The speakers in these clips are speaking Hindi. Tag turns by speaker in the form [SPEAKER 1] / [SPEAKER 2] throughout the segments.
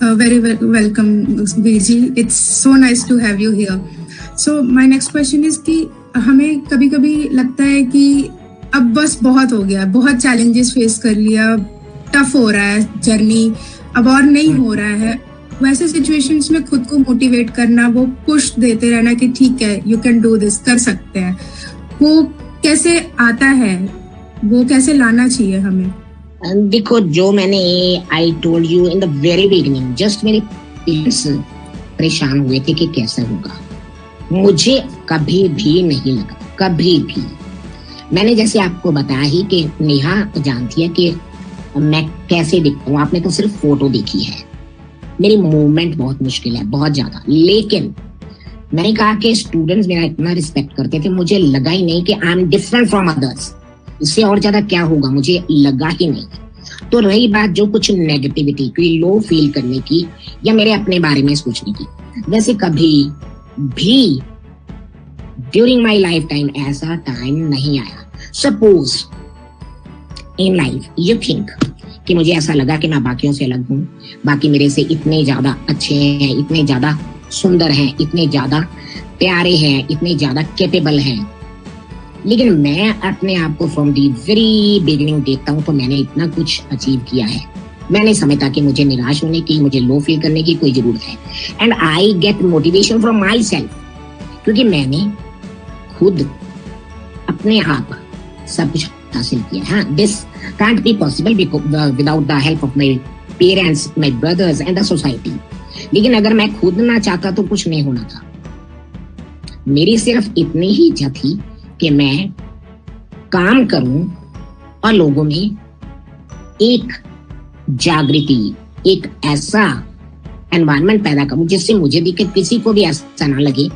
[SPEAKER 1] Very welcome, Veer ji. It's so nice to have you here. So my next question is कि हमें कभी-कभी लगता है कि अब बस बहुत हो गया, बहुत चैलेंजेस फेस कर लिया, टफ हो रहा है जर्नी, अब और नहीं हो रहा है. वैसे सिचुएशंस में खुद को मोटिवेट करना, वो पुश देते रहना कि ठीक है, यू कैन डू दिस, कर सकते हैं, वो कैसे आता है, वो कैसे लाना चाहिए हमें?
[SPEAKER 2] देखो, जो मैंने आई told you in the very beginning, just मेरे पेरेंट्स परेशान हुए थे कि कैसा होगा. मुझे कभी भी नहीं लगा, कभी भी. मैंने जैसे आपको बताया ही कि नेहा जानती है कि मैं कैसे दिखता हूँ. आपने तो सिर्फ फोटो देखी है. मेरी मूवमेंट बहुत मुश्किल है, बहुत ज्यादा. लेकिन मैंने कहा कि स्टूडेंट्स मेरा इतना रिस्पेक्ट करते थे, मुझे लगा ही नहीं कि I am different from others. इससे और ज्यादा क्या होगा, मुझे लगा ही नहीं. तो रही बात जो कुछ नेगेटिविटी की, लो फील करने की या मेरे अपने बारे में सोचने की, वैसे कभी भी ड्यूरिंग माई लाइफ टाइम ऐसा टाइम नहीं आया. Suppose in life you think कि मुझे ऐसा लगा कि मैं बाकियों से अलग हूँ, बाकी मेरे से इतने ज्यादा अच्छे हैं, इतने ज्यादा सुंदर हैं, इतने ज्यादा प्यारे हैं, इतने ज्यादा कैपेबल हैं. लेकिन मैं अपने आप को फ्रॉम दी वेरी बिगिनिंग देखता हूँ तो मैंने इतना कुछ अचीव किया है. मैं नहीं समझता कि मुझे निराश होने की, मुझे लो फील करने की कोई जरूरत है. And I get motivation from my self, क्योंकि मैंने खुद अपने आप सब कुछ हासिल किया. हाँ, this can't be possible without the help of my parents, my brothers and the society. लेकिन अगर मैं खुद ना चाहता तो कुछ नहीं होना था. मेरी सिर्फ इतनी ही इच्छा थी कि मैं काम करूं और लोगों में एक जागृति, एक ऐसा एनवायरनमेंट पैदा करूं जिससे मुझे भी, किसी को भी ऐसा ना लगे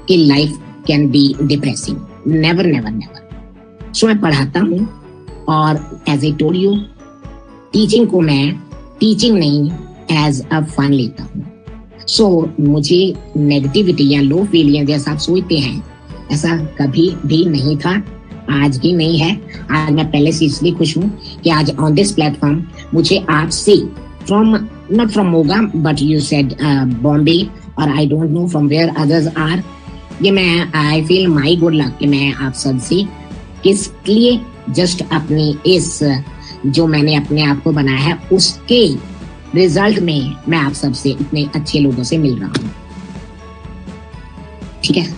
[SPEAKER 2] कि life can be depressing. Never never never. So मैं पढ़ाता हूं और as I told you, teaching को मैं टीचिंग नहीं एज अ फन लेता हूं. सो मुझे नेगेटिविटी या लो फीलिंग जैसा आप सोचते हैं, ऐसा कभी भी नहीं था, आज भी नहीं है. आज मैं पहले से इसलिए खुश हूँ कि आज ऑन दिस प्लेटफॉर्म मुझे आपसे from, not from Moga but you said Bombay, और I don't know from where others are, ये मैं I feel my good luck कि मैं आप सबसे किस लिए जस्ट अपनी इस जो मैंने अपने आप को बनाया है उसके रिजल्ट में मैं आप सबसे इतने अच्छे लोगों से मिल रहा हूँ. ठीक है.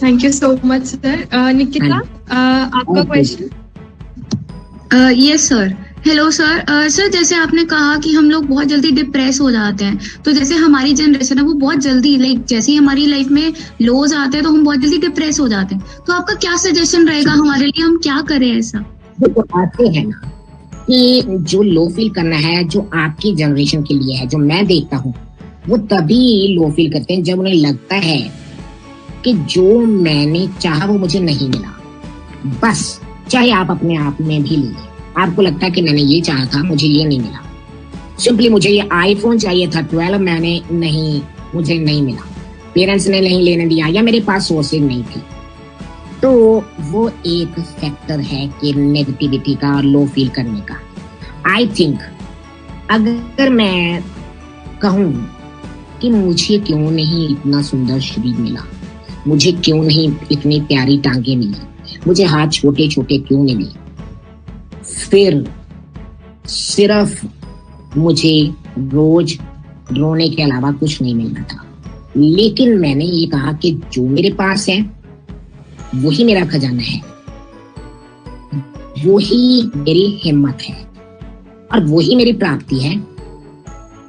[SPEAKER 3] Thank you so much sir. Nikita, आपका question.
[SPEAKER 4] Yes sir. Hello sir. Sir, जैसे आपने कहा कि हम लोग बहुत जल्दी डिप्रेस हो जाते हैं, तो जैसे हमारी जनरेशन है वो बहुत जल्दी, लाइक जैसे ही हमारी लाइफ में लोज आते हैं तो हम बहुत जल्दी डिप्रेस हो जाते हैं. तो आपका क्या सजेशन रहेगा हमारे लिए, हम क्या करें ऐसा?
[SPEAKER 2] आते हैं ना कि जो लो फील करना है, जो आपकी जनरेशन के लिए है, जो मैं देखता हूँ, वो तभी लो फील करते हैं जब उन्हें लगता है कि जो मैंने चाहा वो मुझे नहीं मिला. बस चाहे आप अपने आप में भी ले, आपको लगता है कि मैंने ये चाहा था, मुझे ये नहीं मिला. सिंपली मुझे ये आईफोन चाहिए था 12, मैंने नहीं, मुझे नहीं मिला, पेरेंट्स ने नहीं लेने दिया, या मेरे पास सोर्सेज नहीं थी. तो वो एक फैक्टर है कि नेगेटिविटी का और लो फील करने का. आई थिंक अगर मैं कहूँ कि मुझे क्यों नहीं इतना सुंदर शरीर मिला, मुझे क्यों नहीं इतनी प्यारी टांगे मिली, मुझे हाथ छोटे छोटे क्यों नहीं मिले, फिर सिर्फ मुझे रोज रोने के अलावा कुछ नहीं मिलना था. लेकिन मैंने ये कहा कि जो मेरे पास है वही मेरा खजाना है, वही मेरी हिम्मत है और वही मेरी प्राप्ति है,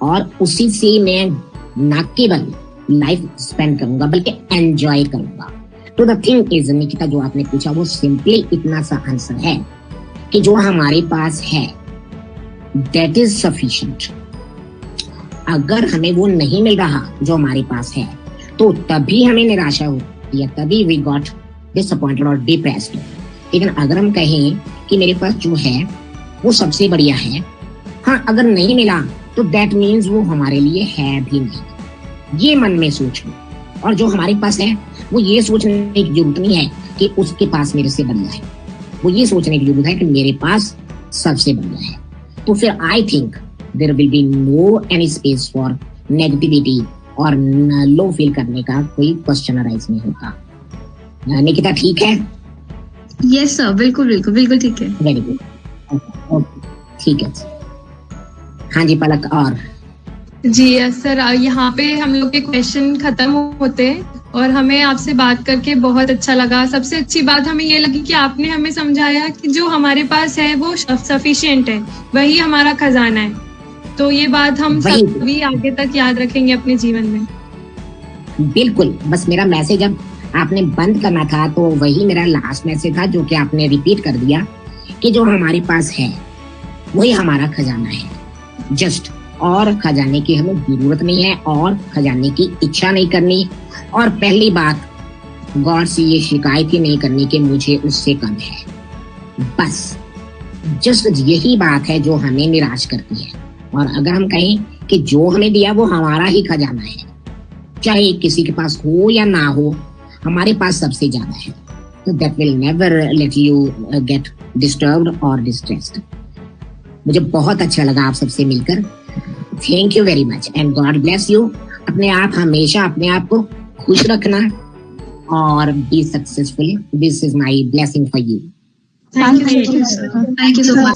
[SPEAKER 2] और उसी से मैं न केवल लाइफ स्पेंड करूंगा बल्कि एंजॉय करूंगा. तो द थिंग इज, निकिता, जो आपने पूछा वो सिंपली इतना सा आंसर है कि जो हमारे पास है दैट इज सफिशिएंट. अगर हमें वो नहीं मिल रहा जो हमारे पास है तो तभी हमें निराशा होती है, तभी वी गॉट डिसअपॉइंटेड और डिप्रेस्ड. लेकिन अगर हम कहें कि मेरे पास जो है वो सबसे बढ़िया है, हाँ, अगर नहीं मिला तो दैट मीन्स वो हमारे लिए है भी नहीं. ये मन में सोच लो. और जो हमारे पास है वो ये सोचने की जरूरत नहीं है कि उसके पास मेरे से बढ़िया है, वो ये सोचने की जरूरत है कि मेरे पास सबसे बढ़िया है. तो फिर I think there will be no any space for negativity और लो फील करने का कोई क्वेश्चन अराइज नहीं होता। निकिता ठीक है?
[SPEAKER 4] यस सर, बिल्कुल बिल्कुल बिल्कुल ठीक है।
[SPEAKER 2] वेरी गुड, ओके ठीक है। हाँ जी पलक। और
[SPEAKER 3] जी यस सर, यहाँ पे हम लोग के क्वेश्चन खत्म होते हैं और हमें आपसे बात करके बहुत अच्छा लगा। सबसे अच्छी बात हमें ये लगी कि आपने हमें समझाया कि जो हमारे पास है वो सफिशिएंट है, वही हमारा खजाना है। तो ये बात हम सभी आगे तक याद रखेंगे अपने जीवन में।
[SPEAKER 2] बिल्कुल, बस मेरा मैसेज अब आपने बंद करना था तो वही मेरा लास्ट मैसेज था जो कि आपने रिपीट कर दिया कि जो हमारे पास है वही हमारा खजाना है। जस्ट और खजाने की हमें जरूरत नहीं है और खजाने की इच्छा नहीं करनी। और पहली बात, गॉड से ये शिकायत ही नहीं करनी कि मुझे उससे कम है। बस जस्ट यही बात है जो हमें निराश करती है। और अगर हम कहें कि जो हमें दिया वो हमारा ही खजाना है, चाहे किसी के पास हो या ना हो, हमारे पास सबसे ज्यादा है, तो that will never let you get disturbed और डिस्ट्रेस्ड। मुझे बहुत अच्छा लगा आप सबसे मिलकर। Thank you very much and God bless you. अपने आप हमेशा अपने आप को खुश रखना और be successful. This is my blessing for you.
[SPEAKER 3] Thank you sir.
[SPEAKER 4] Thank you so much.